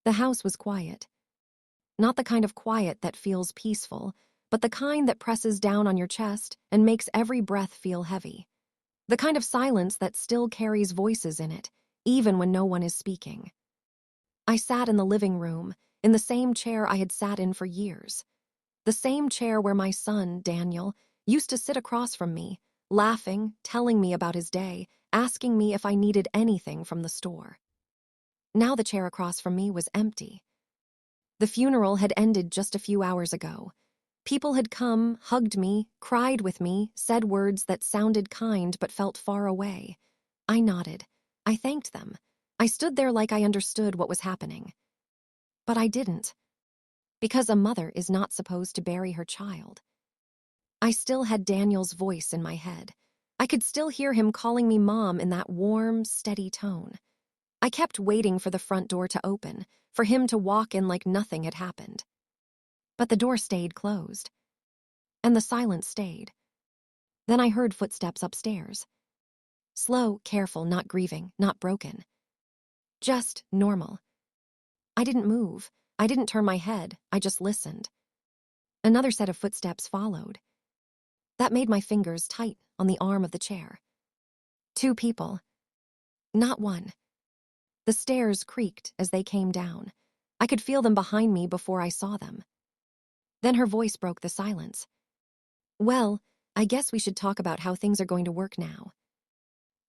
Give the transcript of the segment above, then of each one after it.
The house was quiet. Not the kind of quiet that feels peaceful, but the kind that presses down on your chest and makes every breath feel heavy. The kind of silence that still carries voices in it, even when no one is speaking. I sat in the living room, in the same chair I had sat in for years. The same chair where my son, Daniel, used to sit across from me, laughing, telling me about his day, asking me if I needed anything from the store. Now the chair across from me was empty. The funeral had ended just a few hours ago. People had come, hugged me, cried with me, said words that sounded kind but felt far away. I nodded. I thanked them. I stood there like I understood what was happening. But I didn't. Because a mother is not supposed to bury her child. I still had Daniel's voice in my head. I could still hear him calling me Mom in that warm, steady tone. I kept waiting for the front door to open, for him to walk in like nothing had happened. But the door stayed closed. And the silence stayed. Then I heard footsteps upstairs. Slow, careful, not grieving, not broken. Just normal. I didn't move. I didn't turn my head. I just listened. Another set of footsteps followed. That made my fingers tight on the arm of the chair. 2 people. Not one. The stairs creaked as they came down. I could feel them behind me before I saw them. Then her voice broke the silence. Well, I guess we should talk about how things are going to work now.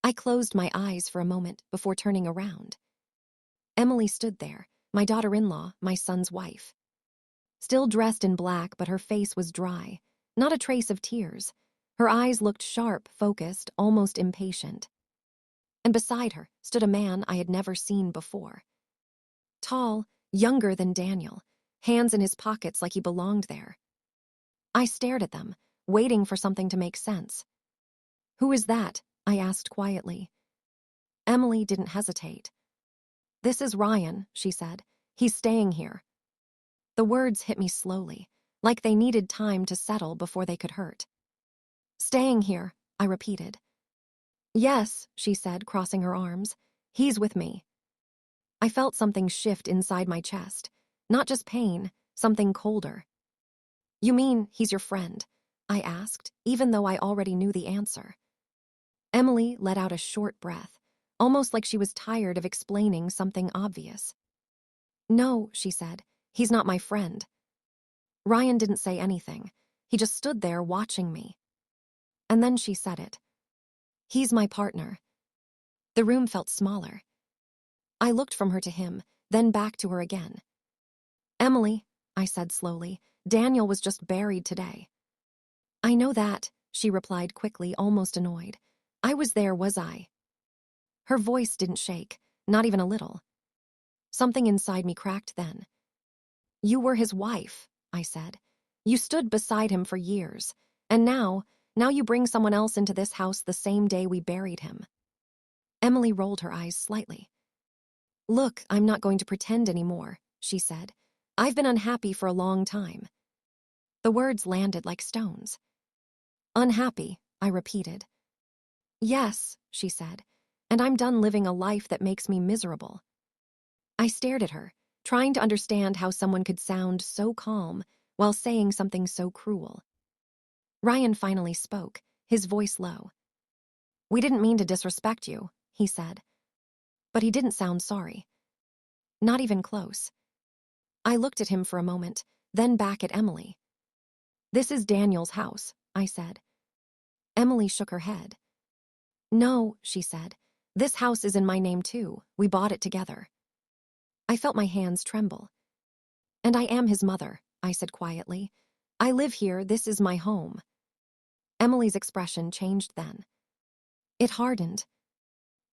I closed my eyes for a moment before turning around. Emily stood there, my daughter-in-law, my son's wife. Still dressed in black, but her face was dry, not a trace of tears. Her eyes looked sharp, focused, almost impatient. And beside her stood a man I had never seen before. Tall, younger than Daniel, hands in his pockets like he belonged there. I stared at them, waiting for something to make sense. "Who is that?" I asked quietly. Emily didn't hesitate. "This is Ryan," she said. "He's staying here." The words hit me slowly, like they needed time to settle before they could hurt. "Staying here," I repeated. "Yes," she said, crossing her arms. "He's with me." I felt something shift inside my chest. Not just pain, something colder. "You mean he's your friend?" I asked, even though I already knew the answer. Emily let out a short breath, almost like she was tired of explaining something obvious. "No," she said, "he's not my friend." Ryan didn't say anything. He just stood there watching me. And then she said it. "He's my partner." The room felt smaller. I looked from her to him, then back to her again. "Emily," I said slowly, "Daniel was just buried today." "I know that," she replied quickly, almost annoyed. "I was there, was I?" Her voice didn't shake, not even a little. Something inside me cracked then. "You were his wife," I said. "You stood beside him for years, and now you bring someone else into this house the same day we buried him." Emily rolled her eyes slightly. "Look, I'm not going to pretend anymore," she said. "I've been unhappy for a long time." The words landed like stones. "Unhappy," I repeated. "Yes," she said, "and I'm done living a life that makes me miserable." I stared at her, trying to understand how someone could sound so calm while saying something so cruel. Ryan finally spoke, his voice low. "We didn't mean to disrespect you," he said. But he didn't sound sorry. Not even close. I looked at him for a moment, then back at Emily. "This is Daniel's house," I said. Emily shook her head. "No," she said. "This house is in my name too. We bought it together." I felt my hands tremble. "And I am his mother," I said quietly. "I live here, this is my home." Emily's expression changed then. It hardened.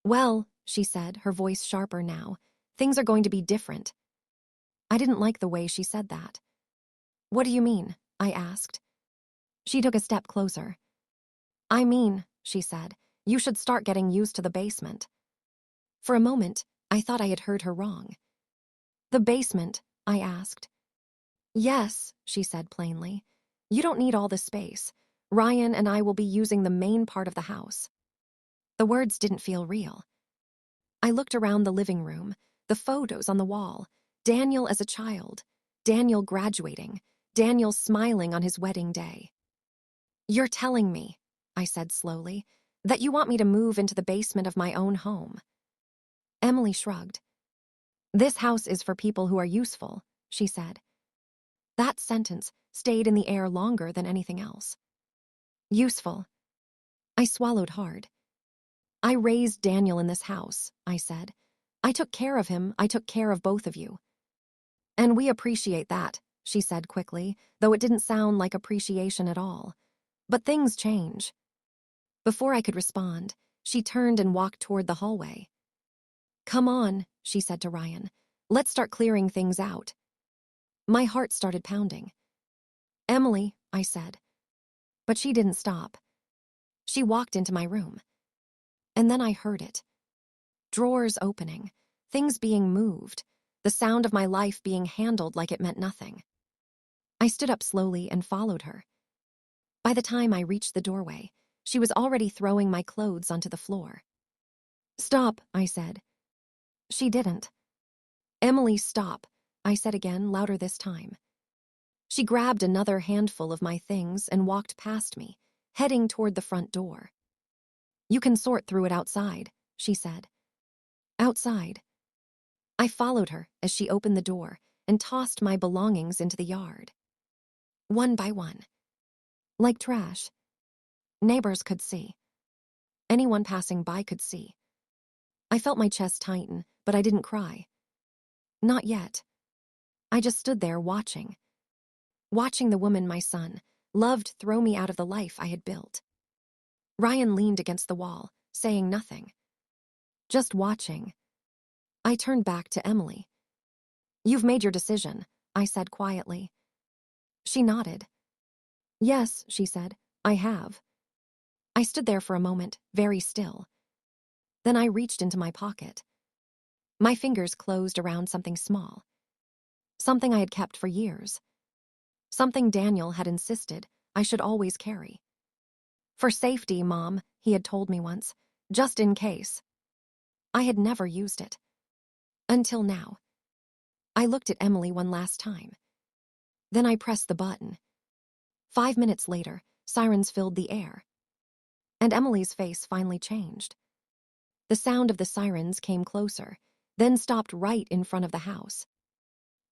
"Well," she said, her voice sharper now, "things are going to be different." I didn't like the way she said that. "What do you mean?" I asked. She took a step closer. "I mean," she said, "you should start getting used to the basement." For a moment, I thought I had heard her wrong. "The basement?" I asked. "Yes," she said plainly. "You don't need all the space. Ryan and I will be using the main part of the house." The words didn't feel real. I looked around the living room, the photos on the wall, Daniel as a child, Daniel graduating, Daniel smiling on his wedding day. "You're telling me," I said slowly, "that you want me to move into the basement of my own home." Emily shrugged. "This house is for people who are useful," she said. That sentence stayed in the air longer than anything else. Useful. I swallowed hard. "I raised Daniel in this house," I said. "I took care of him, I took care of both of you." "And we appreciate that," she said quickly, though it didn't sound like appreciation at all. "But things change." Before I could respond, she turned and walked toward the hallway. "Come on," she said to Ryan. "Let's start clearing things out." My heart started pounding. "Emily," I said. But she didn't stop. She walked into my room. And then I heard it. Drawers opening, things being moved, the sound of my life being handled like it meant nothing. I stood up slowly and followed her. By the time I reached the doorway, she was already throwing my clothes onto the floor. "Stop," I said. She didn't. "Emily, stop," I said again, louder this time. She grabbed another handful of my things and walked past me, heading toward the front door. "You can sort through it outside," she said. Outside. I followed her as she opened the door and tossed my belongings into the yard. One by one. Like trash. Neighbors could see. Anyone passing by could see. I felt my chest tighten, but I didn't cry. Not yet. I just stood there watching. Watching the woman my son loved throw me out of the life I had built. Ryan leaned against the wall, saying nothing. Just watching. I turned back to Emily. "You've made your decision," I said quietly. She nodded. "Yes," she said, "I have." I stood there for a moment, very still. Then I reached into my pocket. My fingers closed around something small. Something I had kept for years. Something Daniel had insisted I should always carry. "For safety, Mom," he had told me once, "just in case." I had never used it. Until now. I looked at Emily one last time. Then I pressed the button. 5 minutes later, sirens filled the air. And Emily's face finally changed. The sound of the sirens came closer, then stopped right in front of the house.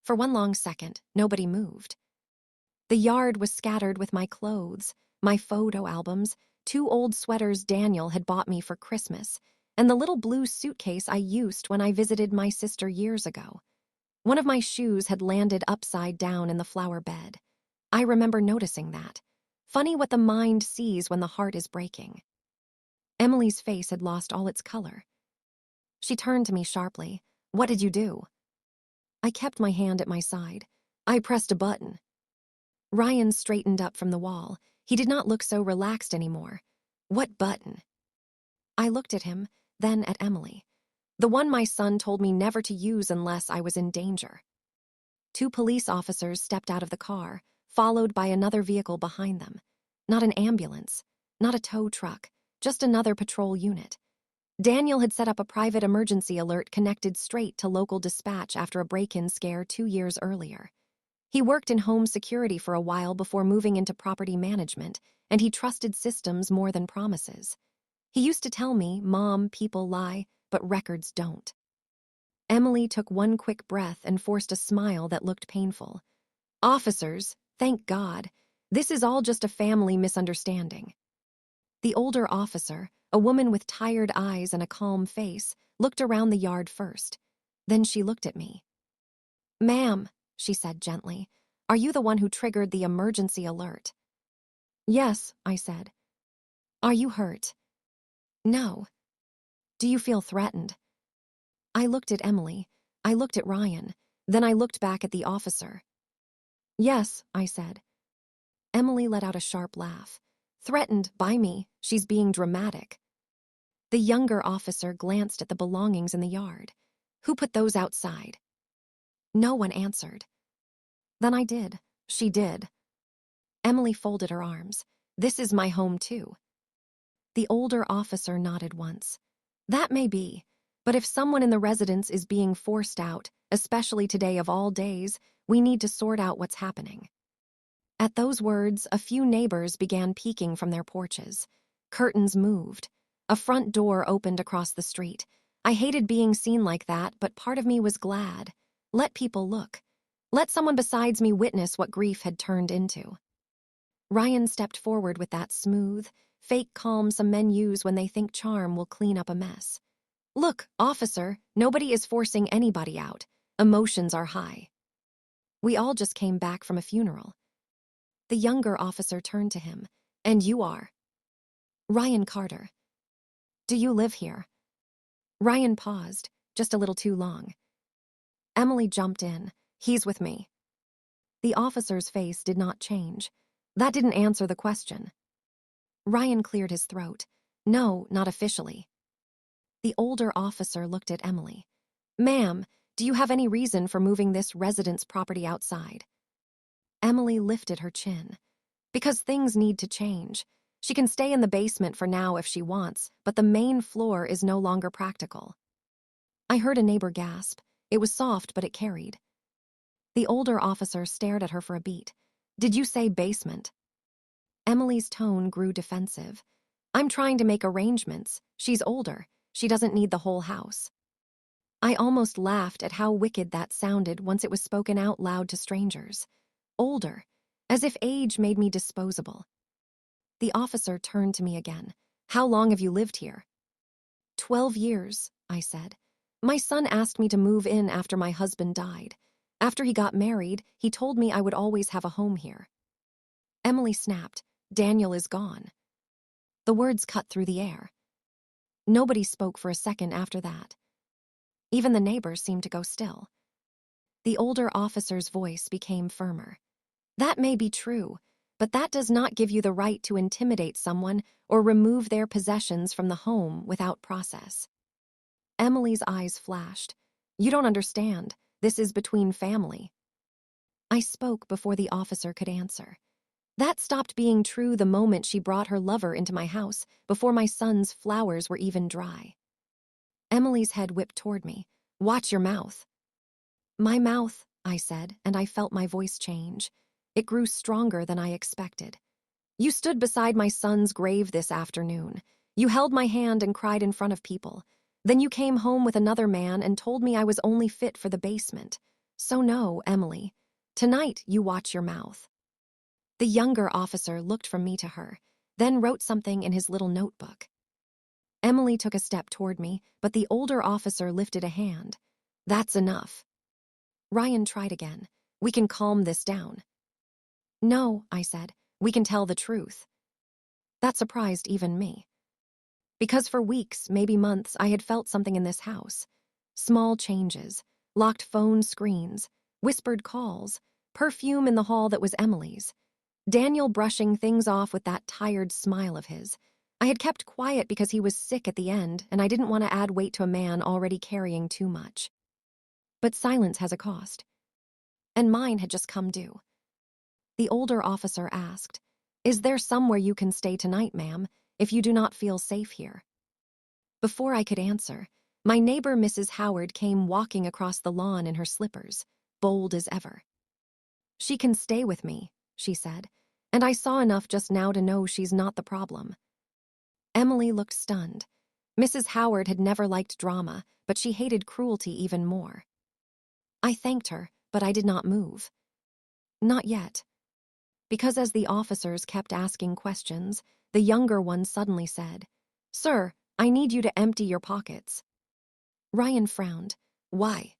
For one long second, nobody moved. The yard was scattered with my clothes, my photo albums, 2 old sweaters Daniel had bought me for Christmas, and the little blue suitcase I used when I visited my sister years ago. One of my shoes had landed upside down in the flower bed. I remember noticing that. Funny what the mind sees when the heart is breaking. Emily's face had lost all its color. She turned to me sharply. "What did you do?" I kept my hand at my side. "I pressed a button." Ryan straightened up from the wall. He did not look so relaxed anymore. "What button?" I looked at him, then at Emily. "The one my son told me never to use unless I was in danger." 2 police officers stepped out of the car, followed by another vehicle behind them. Not an ambulance, not a tow truck, just another patrol unit. Daniel had set up a private emergency alert connected straight to local dispatch after a break-in scare 2 years earlier. He worked in home security for a while before moving into property management, and he trusted systems more than promises. He used to tell me, "Mom, people lie, but records don't." Emily took one quick breath and forced a smile that looked painful. "Officers, thank God. This is all just a family misunderstanding." The older officer, a woman with tired eyes and a calm face, looked around the yard first. Then she looked at me. "Ma'am," she said gently, "are you the one who triggered the emergency alert?" "Yes," I said. "Are you hurt?" "No." "Do you feel threatened?" I looked at Emily. I looked at Ryan. Then I looked back at the officer. "Yes," I said. Emily let out a sharp laugh. "Threatened by me, she's being dramatic." The younger officer glanced at the belongings in the yard. "Who put those outside?" No one answered. Then I did. She did. Emily folded her arms. "This is my home too." The older officer nodded once. "That may be, but if someone in the residence is being forced out, especially today of all days. We need to sort out what's happening." At those words, a few neighbors began peeking from their porches. Curtains moved. A front door opened across the street. I hated being seen like that, but part of me was glad. Let people look. Let someone besides me witness what grief had turned into. Ryan stepped forward with that smooth, fake calm some men use when they think charm will clean up a mess. "Look, officer, nobody is forcing anybody out. Emotions are high. We all just came back from a funeral." The younger officer turned to him. "And you are?" "Ryan Carter." "Do you live here?" Ryan paused, just a little too long. Emily jumped in. "He's with me." The officer's face did not change. That didn't answer the question. Ryan cleared his throat. "No, not officially." The older officer looked at Emily. "Ma'am, do you have any reason for moving this residence property outside?" Emily lifted her chin. "Because things need to change. She can stay in the basement for now if she wants, but the main floor is no longer practical." I heard a neighbor gasp. It was soft, but it carried. The older officer stared at her for a beat. "Did you say basement?" Emily's tone grew defensive. "I'm trying to make arrangements. She's older. She doesn't need the whole house." I almost laughed at how wicked that sounded once it was spoken out loud to strangers. Older, as if age made me disposable. The officer turned to me again. "How long have you lived here?" 12 years, I said. "My son asked me to move in after my husband died. After he got married, he told me I would always have a home here." Emily snapped. "Daniel is gone." The words cut through the air. Nobody spoke for a second after that. Even the neighbors seemed to go still. The older officer's voice became firmer. "That may be true, but that does not give you the right to intimidate someone or remove their possessions from the home without process." Emily's eyes flashed. "You don't understand. This is between family." I spoke before the officer could answer. That stopped being true the moment she brought her lover into my house, before my son's flowers were even dry. Emily's head whipped toward me. "Watch your mouth." "My mouth," I said, and I felt my voice change. It grew stronger than I expected. "You stood beside my son's grave this afternoon. You held my hand and cried in front of people. Then you came home with another man and told me I was only fit for the basement. So no, Emily. Tonight you watch your mouth." The younger officer looked from me to her, then wrote something in his little notebook. Emily took a step toward me, but the older officer lifted a hand. "That's enough." Ryan tried again. "We can calm this down." "No," I said. "We can tell the truth." That surprised even me. Because for weeks, maybe months, I had felt something in this house. Small changes, locked phone screens, whispered calls, perfume in the hall that was Emily's. Daniel brushing things off with that tired smile of his. I had kept quiet because he was sick at the end, and I didn't want to add weight to a man already carrying too much. But silence has a cost. And mine had just come due. The older officer asked, "Is there somewhere you can stay tonight, ma'am, if you do not feel safe here?" Before I could answer, my neighbor Mrs. Howard came walking across the lawn in her slippers, bold as ever. "She can stay with me," she said, "and I saw enough just now to know she's not the problem." Emily looked stunned. Mrs. Howard had never liked drama, but she hated cruelty even more. I thanked her, but I did not move. Not yet. Because as the officers kept asking questions, the younger one suddenly said, "Sir, I need you to empty your pockets." Ryan frowned. "Why?"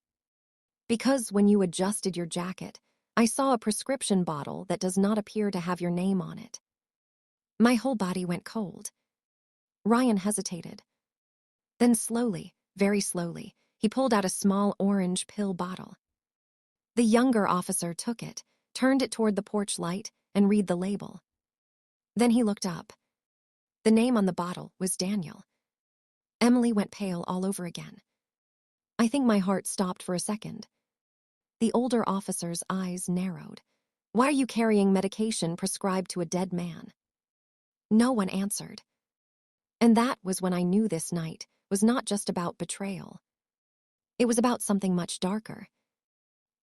"Because when you adjusted your jacket, I saw a prescription bottle that does not appear to have your name on it." My whole body went cold. Ryan hesitated. Then slowly, very slowly, he pulled out a small orange pill bottle. The younger officer took it, turned it toward the porch light, and read the label. Then he looked up. The name on the bottle was Daniel. Emily went pale all over again. I think my heart stopped for a second. The older officer's eyes narrowed. "Why are you carrying medication prescribed to a dead man?" No one answered. And that was when I knew this night was not just about betrayal. It was about something much darker.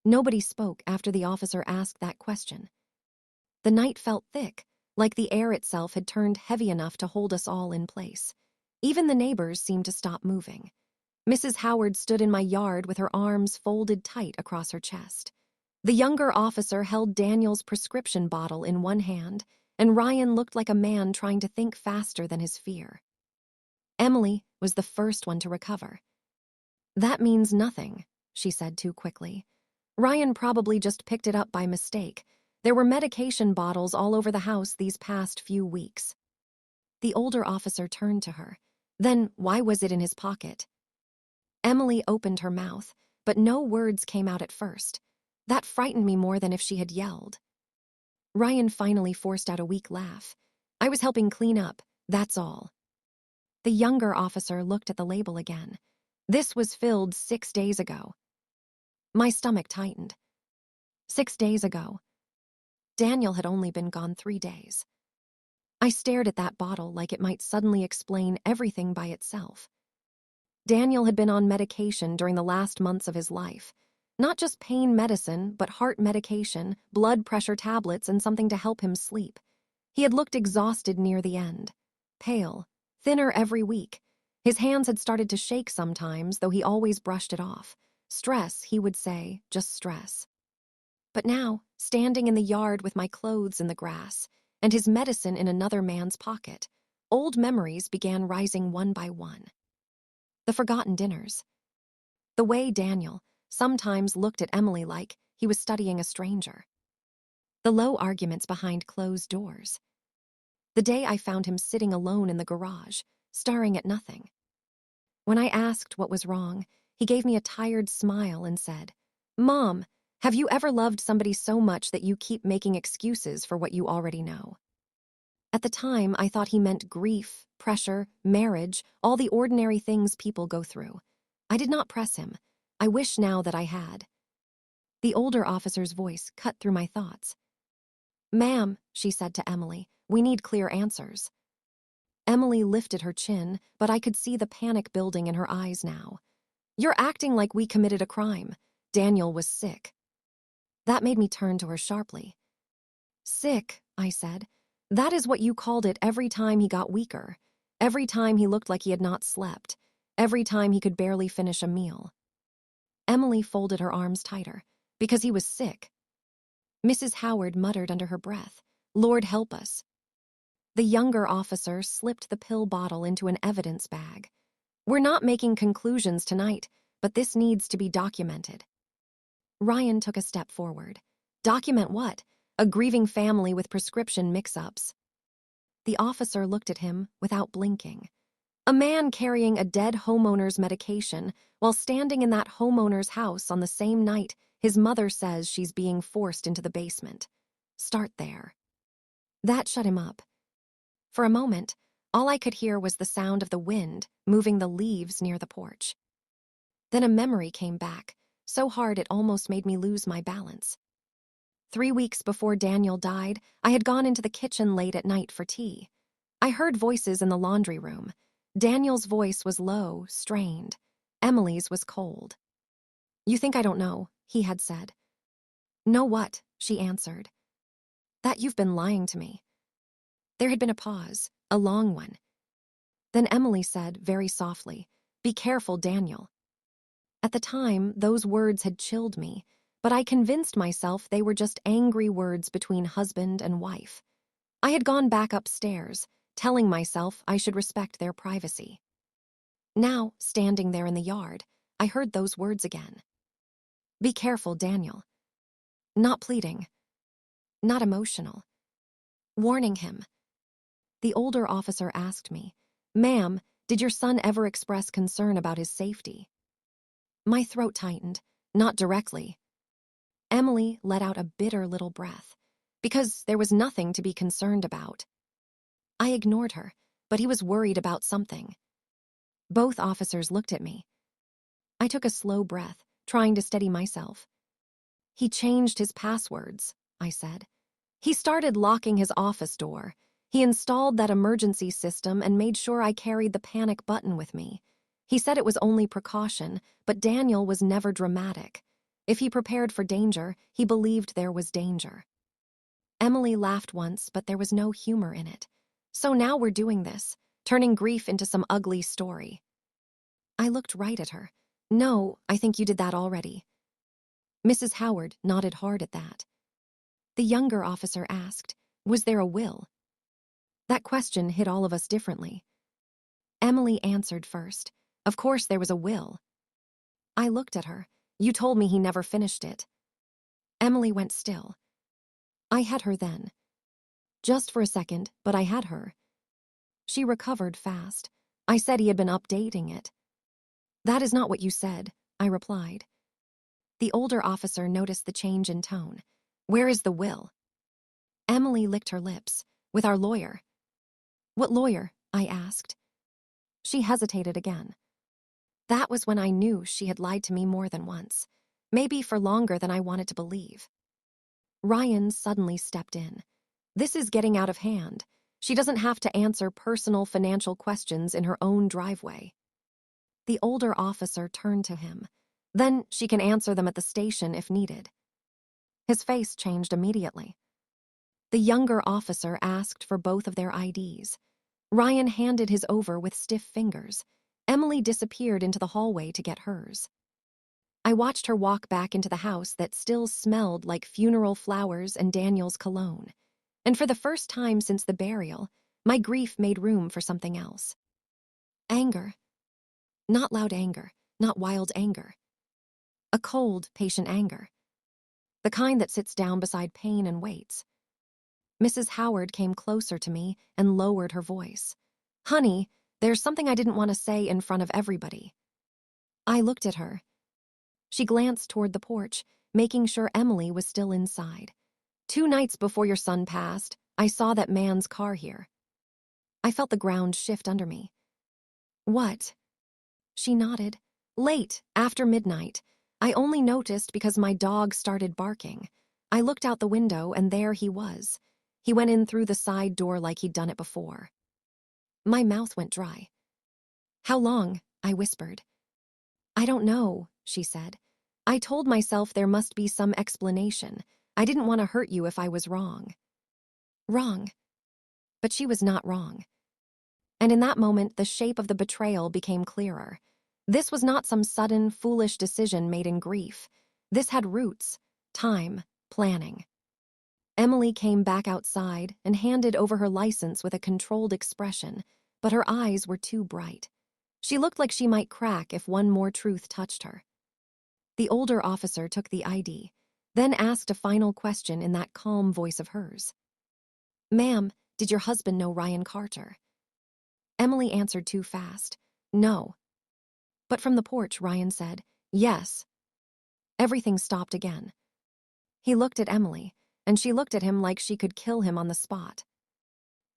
Nobody spoke after the officer asked that question. The night felt thick, like the air itself had turned heavy enough to hold us all in place. Even the neighbors seemed to stop moving. Mrs. Howard stood in my yard with her arms folded tight across her chest. The younger officer held Daniel's prescription bottle in one hand, and Ryan looked like a man trying to think faster than his fear. Emily was the first one to recover. "That means nothing," she said too quickly. "Ryan probably just picked it up by mistake. There were medication bottles all over the house these past few weeks." The older officer turned to her. "Then why was it in his pocket?" Emily opened her mouth, but no words came out at first. That frightened me more than if she had yelled. Ryan finally forced out a weak laugh. "I was helping clean up, that's all." The younger officer looked at the label again. "This was filled 6 days ago." My stomach tightened. 6 days ago. Daniel had only been gone 3 days. I stared at that bottle like it might suddenly explain everything by itself. Daniel had been on medication during the last months of his life. Not just pain medicine, but heart medication, blood pressure tablets, and something to help him sleep. He had looked exhausted near the end. Pale, thinner every week. His hands had started to shake sometimes, though he always brushed it off. Stress, he would say, just stress. But now, standing in the yard with my clothes in the grass, and his medicine in another man's pocket, old memories began rising one by one. The forgotten dinners. The way Daniel sometimes looked at Emily like he was studying a stranger. The low arguments behind closed doors. The day I found him sitting alone in the garage, staring at nothing. When I asked what was wrong, he gave me a tired smile and said, "Mom, have you ever loved somebody so much that you keep making excuses for what you already know?" At the time, I thought he meant grief, pressure, marriage, all the ordinary things people go through. I did not press him. I wish now that I had. The older officer's voice cut through my thoughts. "Ma'am," she said to Emily, "we need clear answers." Emily lifted her chin, but I could see the panic building in her eyes now. "You're acting like we committed a crime. Daniel was sick." That made me turn to her sharply. "Sick," I said. "That is what you called it every time he got weaker. Every time he looked like he had not slept. Every time he could barely finish a meal." Emily folded her arms tighter. "Because he was sick." Mrs. Howard muttered under her breath, "Lord help us." The younger officer slipped the pill bottle into an evidence bag. "We're not making conclusions tonight, but this needs to be documented." Ryan took a step forward. "Document what? A grieving family with prescription mix-ups." The officer looked at him without blinking. "A man carrying a dead homeowner's medication while standing in that homeowner's house on the same night his mother says she's being forced into the basement. Start there." That shut him up. For a moment, all I could hear was the sound of the wind moving the leaves near the porch. Then a memory came back, so hard it almost made me lose my balance. 3 weeks before Daniel died, I had gone into the kitchen late at night for tea. I heard voices in the laundry room. Daniel's voice was low, strained. Emily's was cold. "You think I don't know," he had said. "Know what?" she answered. "That you've been lying to me." There had been a pause, a long one. Then Emily said, very softly, "Be careful, Daniel." At the time, those words had chilled me, but I convinced myself they were just angry words between husband and wife. I had gone back upstairs, telling myself I should respect their privacy. Now, standing there in the yard, I heard those words again. "Be careful, Daniel." Not pleading. Not emotional. Warning him. The older officer asked me, "Ma'am, did your son ever express concern about his safety?" My throat tightened, not directly. Emily let out a bitter little breath, because there was nothing to be concerned about. I ignored her, but he was worried about something. Both officers looked at me. I took a slow breath, trying to steady myself. "He changed his passwords," I said. "He started locking his office door. He installed that emergency system and made sure I carried the panic button with me. He said it was only precaution, but Daniel was never dramatic. If he prepared for danger, he believed there was danger. Emily laughed once, but there was no humor in it. So now we're doing this, turning grief into some ugly story. I looked right at her. No, I think you did that already. Mrs. Howard nodded hard at that. The younger officer asked, was there a will? That question hit all of us differently. Emily answered first. Of course there was a will. I looked at her. You told me he never finished it. Emily went still. I had her then. Just for a second, but I had her. She recovered fast. I said he had been updating it. That is not what you said, I replied. The older officer noticed the change in tone. Where is the will? Emily licked her lips. With our lawyer. What lawyer? I asked. She hesitated again. That was when I knew she had lied to me more than once. Maybe for longer than I wanted to believe. Ryan suddenly stepped in. This is getting out of hand. She doesn't have to answer personal financial questions in her own driveway. The older officer turned to him. Then she can answer them at the station if needed. His face changed immediately. The younger officer asked for both of their IDs. Ryan handed his over with stiff fingers. Emily disappeared into the hallway to get hers. I watched her walk back into the house that still smelled like funeral flowers and Daniel's cologne. And for the first time since the burial, my grief made room for something else. Anger. Not loud anger, not wild anger. A cold, patient anger. The kind that sits down beside pain and waits. Mrs. Howard came closer to me and lowered her voice. Honey, there's something I didn't want to say in front of everybody. I looked at her. She glanced toward the porch, making sure Emily was still inside. 2 nights before your son passed, I saw that man's car here. I felt the ground shift under me. What? She nodded. Late, after midnight. I only noticed because my dog started barking. I looked out the window and there he was. He went in through the side door like he'd done it before. My mouth went dry. How long? I whispered. I don't know, she said. I told myself there must be some explanation. I didn't want to hurt you if I was wrong. Wrong. But she was not wrong. And in that moment, the shape of the betrayal became clearer. This was not some sudden, foolish decision made in grief. This had roots, time, planning. Emily came back outside and handed over her license with a controlled expression, but her eyes were too bright. She looked like she might crack if one more truth touched her. The older officer took the ID, then asked a final question in that calm voice of hers. Ma'am, did your husband know Ryan Carter? Emily answered too fast. No. But from the porch, Ryan said, yes. Everything stopped again. He looked at Emily, and she looked at him like she could kill him on the spot.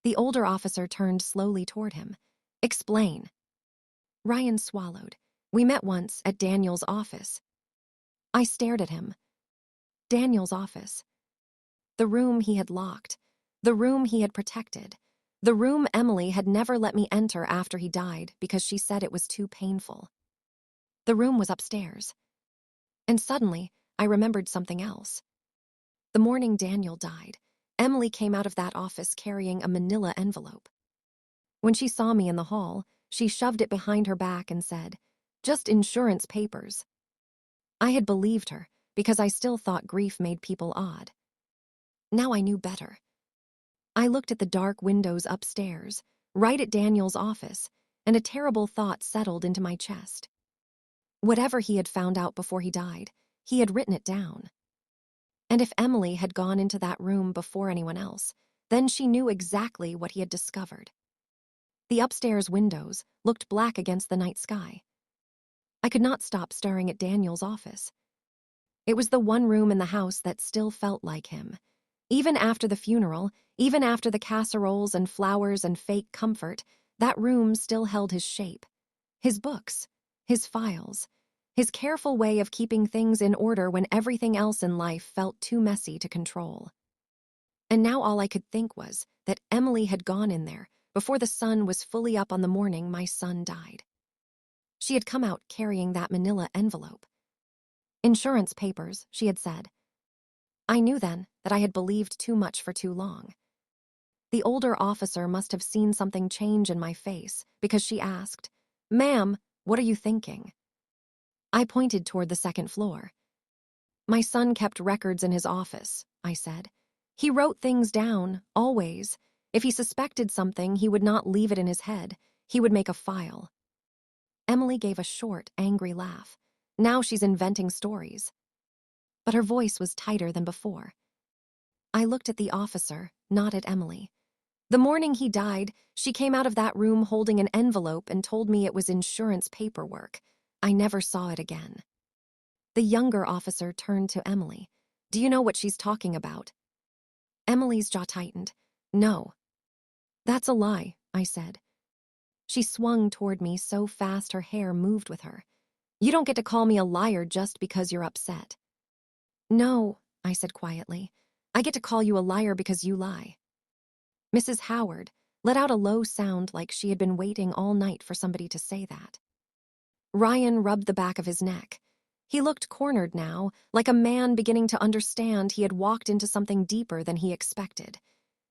The older officer turned slowly toward him. Explain. Ryan swallowed. We met once at Daniel's office. I stared at him. Daniel's office. The room he had locked. The room he had protected. The room Emily had never let me enter after he died because she said it was too painful. The room was upstairs. And suddenly, I remembered something else. The morning Daniel died, Emily came out of that office carrying a manila envelope. When she saw me in the hall, she shoved it behind her back and said, just insurance papers. I had believed her because I still thought grief made people odd. Now I knew better. I looked at the dark windows upstairs, right at Daniel's office, and a terrible thought settled into my chest. Whatever he had found out before he died, he had written it down. And if Emily had gone into that room before anyone else, then she knew exactly what he had discovered. The upstairs windows looked black against the night sky. I could not stop staring at Daniel's office. It was the one room in the house that still felt like him. Even after the funeral, even after the casseroles and flowers and fake comfort, that room still held his shape. His books, his files, his careful way of keeping things in order when everything else in life felt too messy to control. And now all I could think was that Emily had gone in there before the sun was fully up on the morning my son died. She had come out carrying that manila envelope. Insurance papers, she had said. I knew then that I had believed too much for too long. The older officer must have seen something change in my face because she asked, "Ma'am, what are you thinking?" I pointed toward the second floor. My son kept records in his office, I said. He wrote things down, always. If he suspected something, he would not leave it in his head. He would make a file. Emily gave a short, angry laugh. Now she's inventing stories. But her voice was tighter than before. I looked at the officer, not at Emily. The morning he died, she came out of that room holding an envelope and told me it was insurance paperwork. I never saw it again. The younger officer turned to Emily. Do you know what she's talking about? Emily's jaw tightened. No. That's a lie, I said. She swung toward me so fast her hair moved with her. You don't get to call me a liar just because you're upset. No, I said quietly. I get to call you a liar because you lie. Mrs. Howard let out a low sound like she had been waiting all night for somebody to say that. Ryan rubbed the back of his neck. He looked cornered now, like a man beginning to understand he had walked into something deeper than he expected.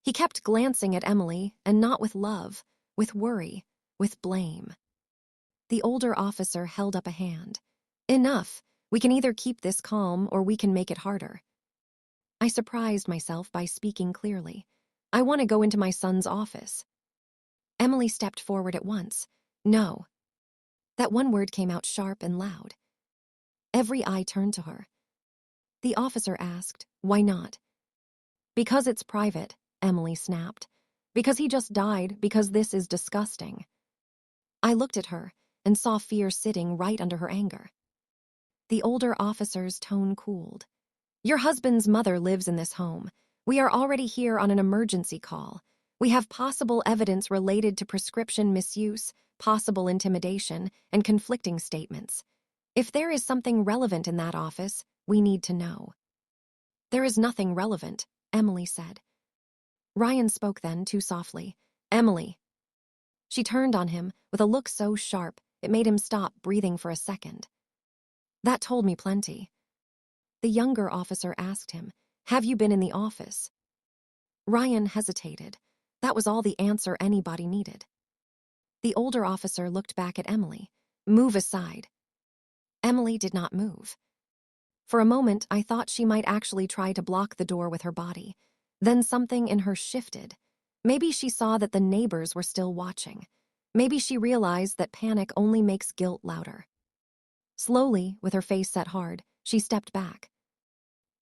He kept glancing at Emily, and not with love, with worry, with blame. The older officer held up a hand. Enough. We can either keep this calm or we can make it harder. I surprised myself by speaking clearly. I want to go into my son's office. Emily stepped forward at once. No. That one word came out sharp and loud. Every eye turned to her. The officer asked, "Why not?" Because it's private, Emily snapped. Because he just died, because this is disgusting. I looked at her and saw fear sitting right under her anger. The older officer's tone cooled. Your husband's mother lives in this home. We are already here on an emergency call. We have possible evidence related to prescription misuse, possible intimidation, and conflicting statements. If there is something relevant in that office, we need to know. There is nothing relevant, Emily said. Ryan spoke then, too softly. Emily. She turned on him with a look so sharp it made him stop breathing for a second. That told me plenty. The younger officer asked him, Have you been in the office? Ryan hesitated. That was all the answer anybody needed. The older officer looked back at Emily. Move aside. Emily did not move. For a moment, I thought she might actually try to block the door with her body. Then something in her shifted. Maybe she saw that the neighbors were still watching. Maybe she realized that panic only makes guilt louder. Slowly, with her face set hard, she stepped back.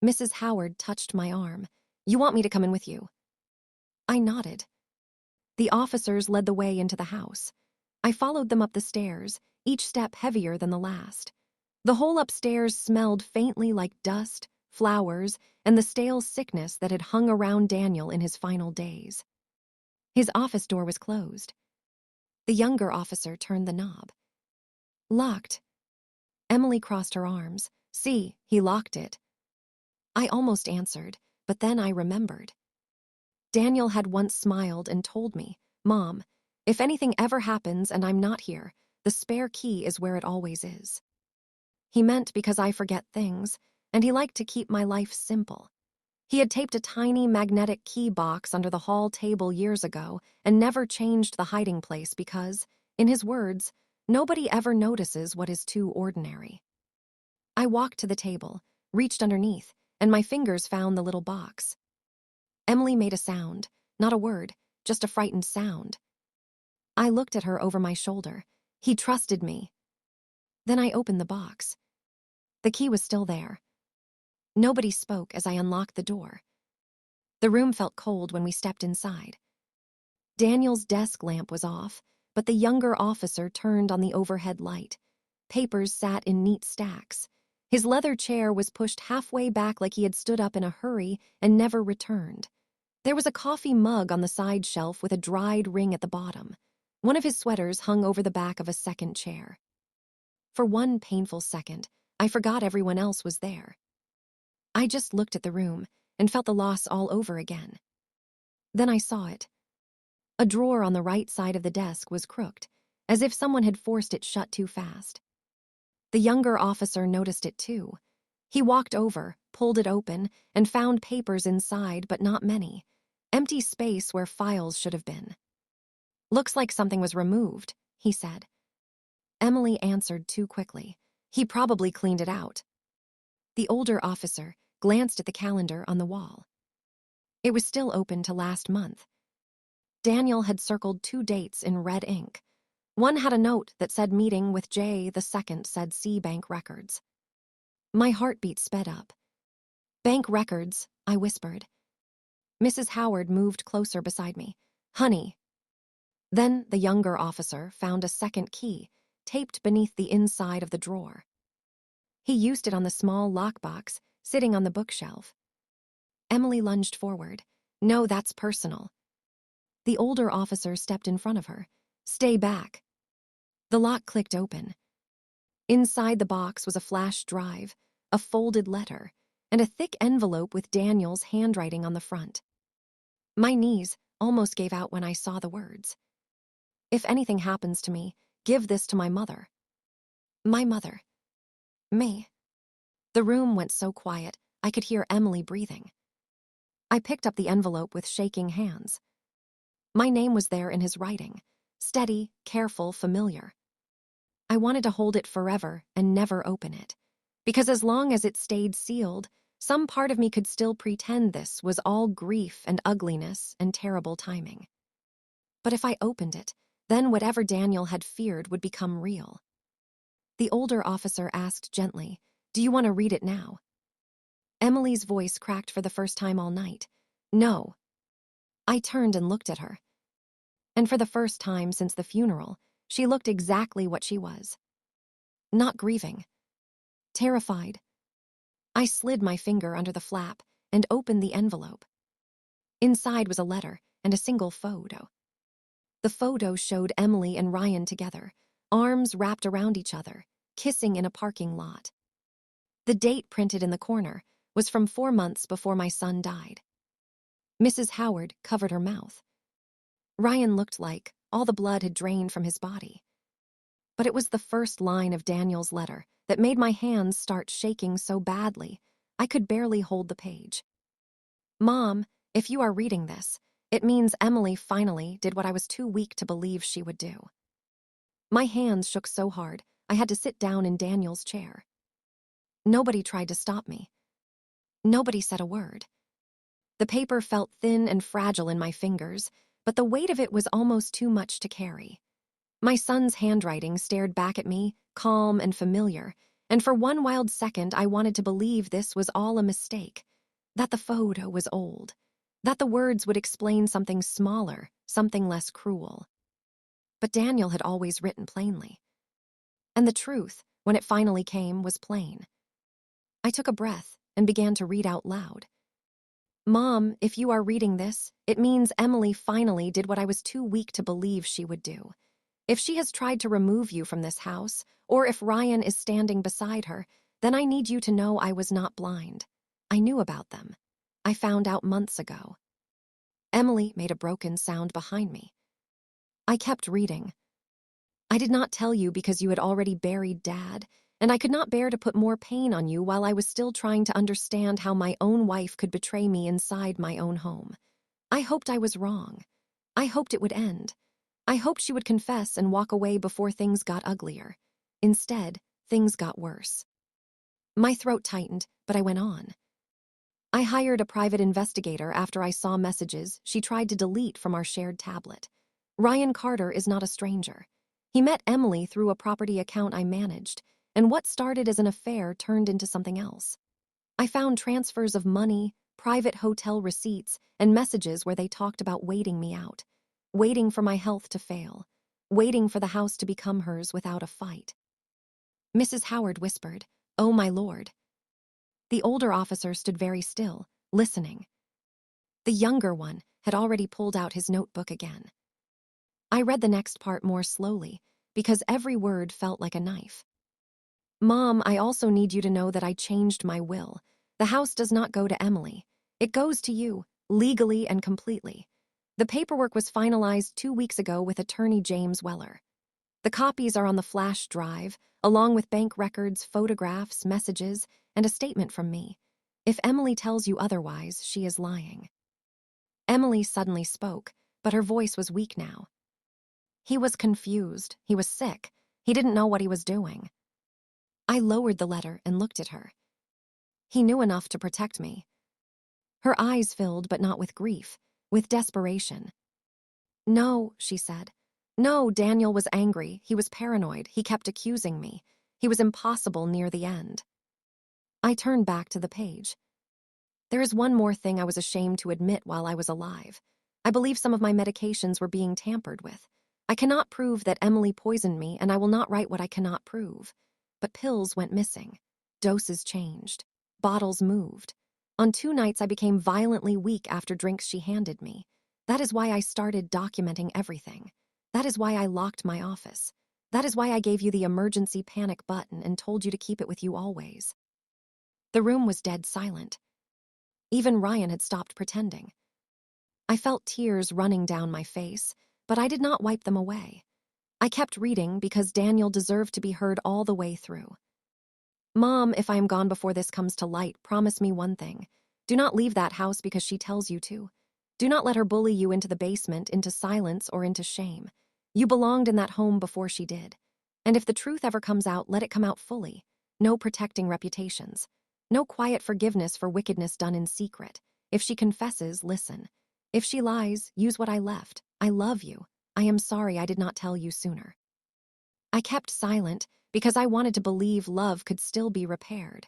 Mrs. Howard touched my arm. You want me to come in with you? I nodded. The officers led the way into the house. I followed them up the stairs, each step heavier than the last. The whole upstairs smelled faintly like dust, flowers, and the stale sickness that had hung around Daniel in his final days. His office door was closed. The younger officer turned the knob. Locked. Emily crossed her arms. See, he locked it. I almost answered, but then I remembered. Daniel had once smiled and told me, Mom, if anything ever happens and I'm not here, the spare key is where it always is. He meant because I forget things, and he liked to keep my life simple. He had taped a tiny magnetic key box under the hall table years ago and never changed the hiding place because, in his words, nobody ever notices what is too ordinary. I walked to the table, reached underneath, and my fingers found the little box. Emily made a sound, not a word, just a frightened sound. I looked at her over my shoulder. He trusted me. Then I opened the box. The key was still there. Nobody spoke as I unlocked the door. The room felt cold when we stepped inside. Daniel's desk lamp was off, but the younger officer turned on the overhead light. Papers sat in neat stacks. His leather chair was pushed halfway back like he had stood up in a hurry and never returned. There was a coffee mug on the side shelf with a dried ring at the bottom. One of his sweaters hung over the back of a second chair. For one painful second, I forgot everyone else was there. I just looked at the room and felt the loss all over again. Then I saw it. A drawer on the right side of the desk was crooked, as if someone had forced it shut too fast. The younger officer noticed it too. He walked over, pulled it open, and found papers inside, but not many. Empty space where files should have been. "Looks like something was removed," he said. Emily answered too quickly. "He probably cleaned it out." The older officer glanced at the calendar on the wall. It was still open to last month. Daniel had circled 2 dates in red ink. One had a note that said meeting with Jay, the second said see bank records. My heartbeat sped up. "Bank records," I whispered. Mrs. Howard moved closer beside me. "Honey." Then the younger officer found a second key, taped beneath the inside of the drawer. He used it on the small lockbox sitting on the bookshelf. Emily lunged forward. "No, that's personal." The older officer stepped in front of her. "Stay back." The lock clicked open. Inside the box was a flash drive, a folded letter, and a thick envelope with Daniel's handwriting on the front. My knees almost gave out when I saw the words. "If anything happens to me, give this to my mother." My mother. Me. The room went so quiet, I could hear Emily breathing. I picked up the envelope with shaking hands. My name was there in his writing, steady, careful, familiar. I wanted to hold it forever and never open it, because as long as it stayed sealed, some part of me could still pretend this was all grief and ugliness and terrible timing. But if I opened it, then whatever Daniel had feared would become real. The older officer asked gently, "Do you want to read it now?" Emily's voice cracked for the first time all night. "No." I turned and looked at her. And for the first time since the funeral, she looked exactly what she was. Not grieving. Terrified. I slid my finger under the flap and opened the envelope. Inside was a letter and a single photo. The photo showed Emily and Ryan together, arms wrapped around each other, kissing in a parking lot. The date printed in the corner was from 4 months before my son died. Mrs. Howard covered her mouth. Ryan looked like all the blood had drained from his body. But it was the first line of Daniel's letter that made my hands start shaking so badly I could barely hold the page. "Mom, if you are reading this, it means Emily finally did what I was too weak to believe she would do." My hands shook so hard I had to sit down in Daniel's chair. Nobody tried to stop me. Nobody said a word. The paper felt thin and fragile in my fingers, but the weight of it was almost too much to carry. My son's handwriting stared back at me, calm and familiar, and for one wild second I wanted to believe this was all a mistake, that the photo was old, that the words would explain something smaller, something less cruel. But Daniel had always written plainly. And the truth, when it finally came, was plain. I took a breath and began to read out loud. "Mom, if you are reading this, it means Emily finally did what I was too weak to believe she would do. If she has tried to remove you from this house, or if Ryan is standing beside her, then I need you to know I was not blind. I knew about them. I found out months ago." Emily made a broken sound behind me. I kept reading. "I did not tell you because you had already buried Dad, and I could not bear to put more pain on you while I was still trying to understand how my own wife could betray me inside my own home. I hoped I was wrong. I hoped it would end. I hoped she would confess and walk away before things got uglier. Instead, things got worse." My throat tightened, but I went on. "I hired a private investigator after I saw messages she tried to delete from our shared tablet. Ryan Carter is not a stranger. He met Emily through a property account I managed, and what started as an affair turned into something else. I found transfers of money, private hotel receipts, and messages where they talked about waiting me out, waiting for my health to fail, waiting for the house to become hers without a fight." Mrs. Howard whispered, "Oh, my Lord." The older officer stood very still, listening. The younger one had already pulled out his notebook again. I read the next part more slowly, because every word felt like a knife. "Mom, I also need you to know that I changed my will. The house does not go to Emily. It goes to you, legally and completely. The paperwork was finalized 2 weeks ago with attorney James Weller. The copies are on the flash drive, along with bank records, photographs, messages, and a statement from me. If Emily tells you otherwise, she is lying. Emily suddenly spoke, but her voice was weak now. He was confused. He was sick. He didn't know what he was doing. I lowered the letter and looked at her. He knew enough to protect me. Her eyes filled, but not with grief, with desperation. No, she said. No, Daniel was angry. He was paranoid. He kept accusing me. He was impossible near the end. I turned back to the page. There is one more thing I was ashamed to admit while I was alive. I believe some of my medications were being tampered with. I cannot prove that Emily poisoned me, and I will not write what I cannot prove. But pills went missing. Doses changed. Bottles moved. On 2 nights, I became violently weak after drinks she handed me. That is why I started documenting everything. That is why I locked my office. That is why I gave you the emergency panic button and told you to keep it with you always. The room was dead silent. Even Ryan had stopped pretending. I felt tears running down my face, but I did not wipe them away. I kept reading because Daniel deserved to be heard all the way through. Mom, if I am gone before this comes to light, promise me one thing. Do not leave that house because she tells you to. Do not let her bully you into the basement, into silence, or into shame. You belonged in that home before she did. And if the truth ever comes out, let it come out fully. No protecting reputations. No quiet forgiveness for wickedness done in secret. If she confesses, listen. If she lies, use what I left. I love you. I am sorry I did not tell you sooner. I kept silent because I wanted to believe love could still be repaired.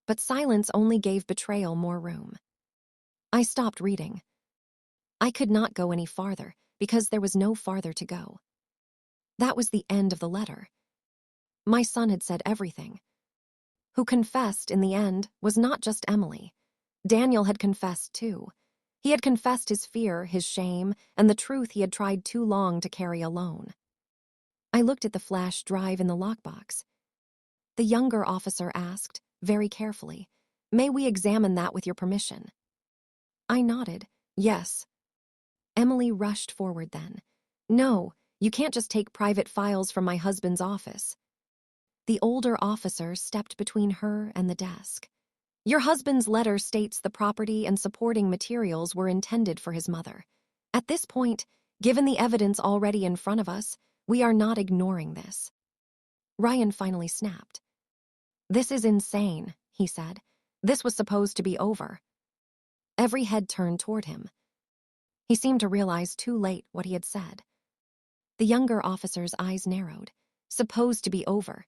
But silence only gave betrayal more room. I stopped reading. I could not go any farther because there was no farther to go. That was the end of the letter. My son had said everything. Who confessed in the end was not just Emily. Daniel had confessed too. He had confessed his fear, his shame, and the truth he had tried too long to carry alone. I looked at the flash drive in the lockbox. The younger officer asked, very carefully, "May we examine that with your permission?" I nodded, yes. Emily rushed forward then. "No, you can't just take private files from my husband's office." The older officer stepped between her and the desk. "Your husband's letter states the property and supporting materials were intended for his mother. At this point, given the evidence already in front of us, we are not ignoring this." Ryan finally snapped. "This is insane," he said. "This was supposed to be over." Every head turned toward him. He seemed to realize too late what he had said. The younger officer's eyes narrowed. Supposed to be over.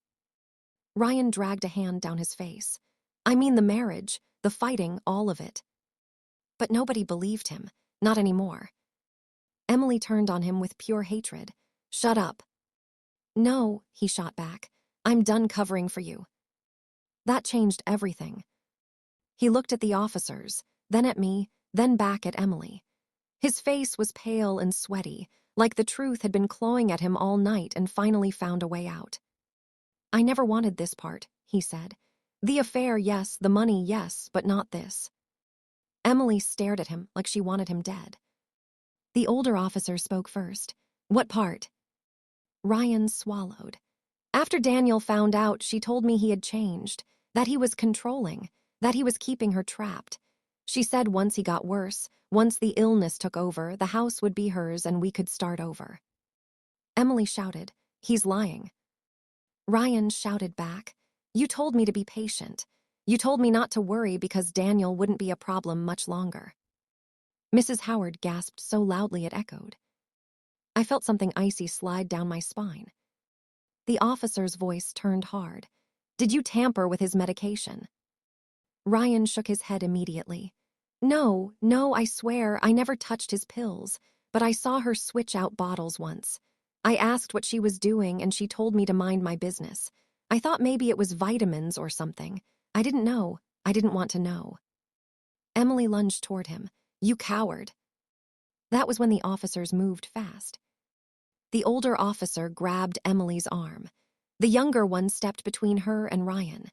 Ryan dragged a hand down his face. "I mean the marriage, the fighting, all of it." But nobody believed him, not anymore. Emily turned on him with pure hatred. "Shut up." "No," he shot back. "I'm done covering for you." That changed everything. He looked at the officers, then at me, then back at Emily. His face was pale and sweaty, like the truth had been clawing at him all night and finally found a way out. "I never wanted this part," he said. "The affair, yes, the money, yes, but not this." Emily stared at him like she wanted him dead. The older officer spoke first. "What part?" Ryan swallowed. "After Daniel found out, she told me he had changed, that he was controlling, that he was keeping her trapped. She said once he got worse, once the illness took over, the house would be hers and we could start over." Emily shouted, "He's lying." Ryan shouted back, "You told me to be patient. You told me not to worry because Daniel wouldn't be a problem much longer." Mrs. Howard gasped so loudly it echoed. I felt something icy slide down my spine. The officer's voice turned hard. "Did you tamper with his medication?" Ryan shook his head immediately. No, I swear, I never touched his pills, but I saw her switch out bottles once. I asked what she was doing and she told me to mind my business. I thought maybe it was vitamins or something. I didn't know. I didn't want to know." Emily lunged toward him. "You coward." That was when the officers moved fast. The older officer grabbed Emily's arm. The younger one stepped between her and Ryan.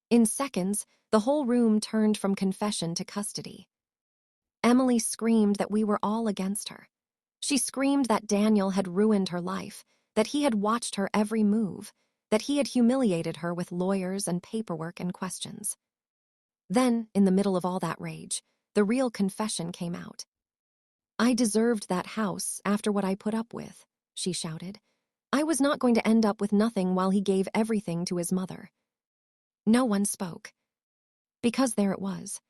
In seconds, the whole room turned from confession to custody. Emily screamed that we were all against her. She screamed that Daniel had ruined her life, that he had watched her every move, that he had humiliated her with lawyers and paperwork and questions. Then, in the middle of all that rage, the real confession came out. "I deserved that house after what I put up with," she shouted. "I was not going to end up with nothing while he gave everything to his mother." No one spoke. Because there it was.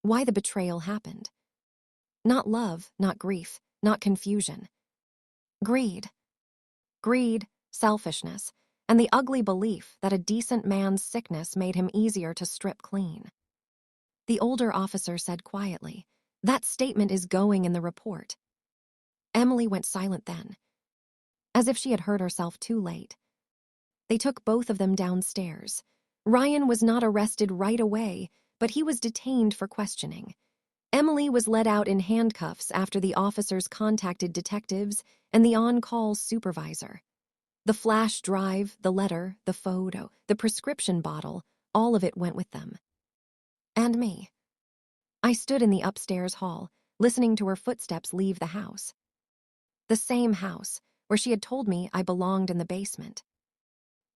Why the betrayal happened. Not love, not grief, not confusion. Greed. Greed, selfishness, and the ugly belief that a decent man's sickness made him easier to strip clean. The older officer said quietly, "That statement is going in the report." Emily went silent then, as if she had heard herself too late. They took both of them downstairs. Ryan was not arrested right away, but he was detained for questioning. Emily was led out in handcuffs after the officers contacted detectives and the on-call supervisor. The flash drive, the letter, the photo, the prescription bottle, all of it went with them. And me. I stood in the upstairs hall, listening to her footsteps leave the house. The same house where she had told me I belonged in the basement.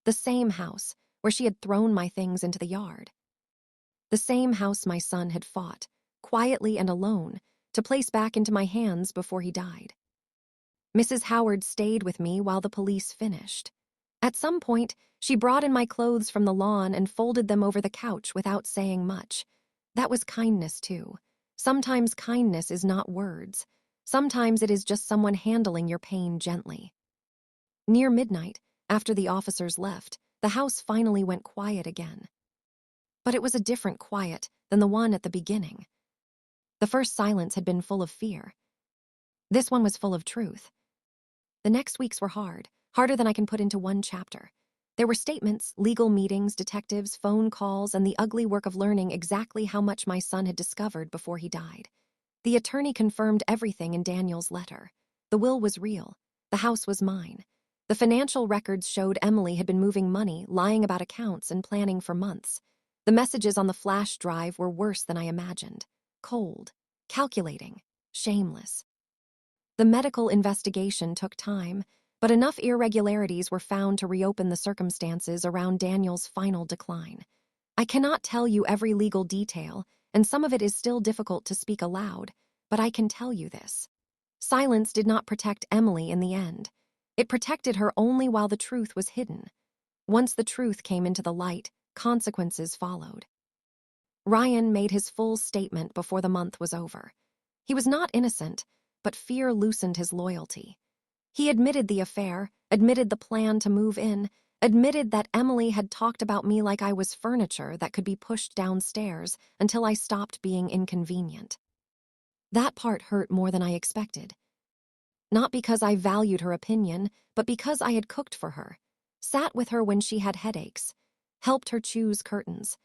The same house where she had thrown my things into the yard. The same house my son had fought, quietly and alone, to place back into my hands before he died. Mrs. Howard stayed with me while the police finished. At some point, she brought in my clothes from the lawn and folded them over the couch without saying much. That was kindness, too. Sometimes kindness is not words. Sometimes it is just someone handling your pain gently. Near midnight, after the officers left, the house finally went quiet again. But it was a different quiet than the one at the beginning. The first silence had been full of fear. This one was full of truth. The next weeks were hard, harder than I can put into one chapter. There were statements, legal meetings, detectives, phone calls, and the ugly work of learning exactly how much my son had discovered before he died. The attorney confirmed everything in Daniel's letter. The will was real. The house was mine. The financial records showed Emily had been moving money, lying about accounts, and planning for months. The messages on the flash drive were worse than I imagined. Cold, calculating, shameless. The medical investigation took time, but enough irregularities were found to reopen the circumstances around Daniel's final decline. I cannot tell you every legal detail, and some of it is still difficult to speak aloud, but I can tell you this. Silence did not protect Emily in the end. It protected her only while the truth was hidden. Once the truth came into the light, consequences followed. Ryan made his full statement before the month was over. He was not innocent, but fear loosened his loyalty. He admitted the affair, admitted the plan to move in, admitted that Emily had talked about me like I was furniture that could be pushed downstairs until I stopped being inconvenient. That part hurt more than I expected. Not because I valued her opinion, but because I had cooked for her, sat with her when she had headaches, helped her choose curtains,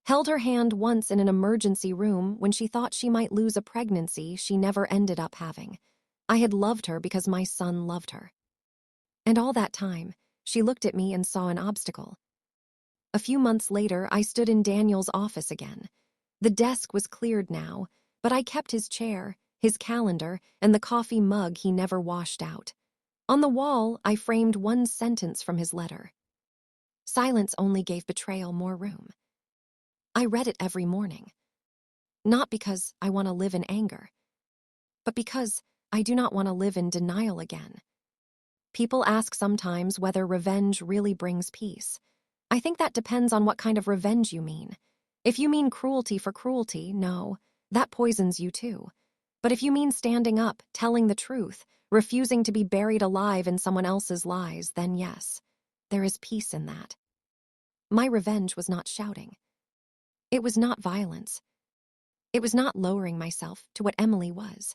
held her hand once in an emergency room when she thought she might lose a pregnancy she never ended up having. I had loved her because my son loved her. And all that time, she looked at me and saw an obstacle. A few months later, I stood in Daniel's office again. The desk was cleared now, but I kept his chair, his calendar, and the coffee mug he never washed out. On the wall, I framed one sentence from his letter. Silence only gave betrayal more room. I read it every morning. Not because I want to live in anger, but because I do not want to live in denial again. People ask sometimes whether revenge really brings peace. I think that depends on what kind of revenge you mean. If you mean cruelty for cruelty, no, that poisons you too. But if you mean standing up, telling the truth, refusing to be buried alive in someone else's lies, then yes, there is peace in that. My revenge was not shouting. It was not violence. It was not lowering myself to what Emily was.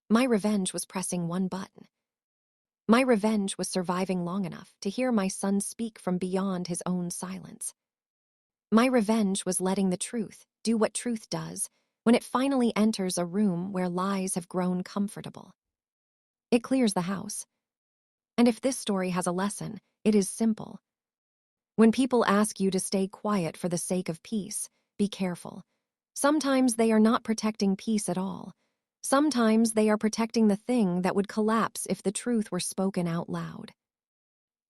My revenge was pressing one button. My revenge was surviving long enough to hear my son speak from beyond his own silence. My revenge was letting the truth do what truth does when it finally enters a room where lies have grown comfortable. It clears the house. And if this story has a lesson, it is simple. When people ask you to stay quiet for the sake of peace, be careful. Sometimes they are not protecting peace at all. Sometimes they are protecting the thing that would collapse if the truth were spoken out loud.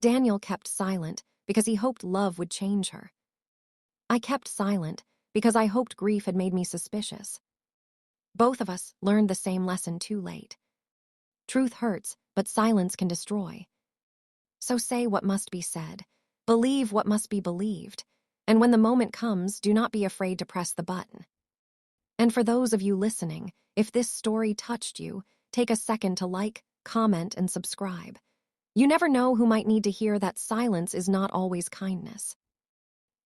Daniel kept silent because he hoped love would change her. I kept silent because I hoped grief had made me suspicious. Both of us learned the same lesson too late. Truth hurts, but silence can destroy. So say what must be said, believe what must be believed, and when the moment comes, do not be afraid to press the button. And for those of you listening, if this story touched you, take a second to like, comment, and subscribe. You never know who might need to hear that silence is not always kindness.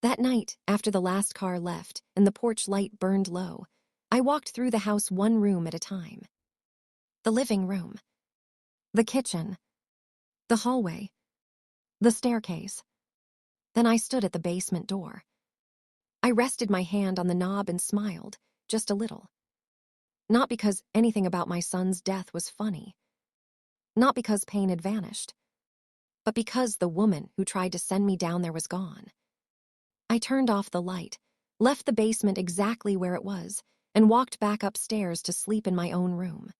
That night, after the last car left and the porch light burned low, I walked through the house one room at a time. The living room, the kitchen, the hallway, the staircase. Then I stood at the basement door. I rested my hand on the knob and smiled, just a little. Not because anything about my son's death was funny. Not because pain had vanished. But because the woman who tried to send me down there was gone. I turned off the light, left the basement exactly where it was, and walked back upstairs to sleep in my own room.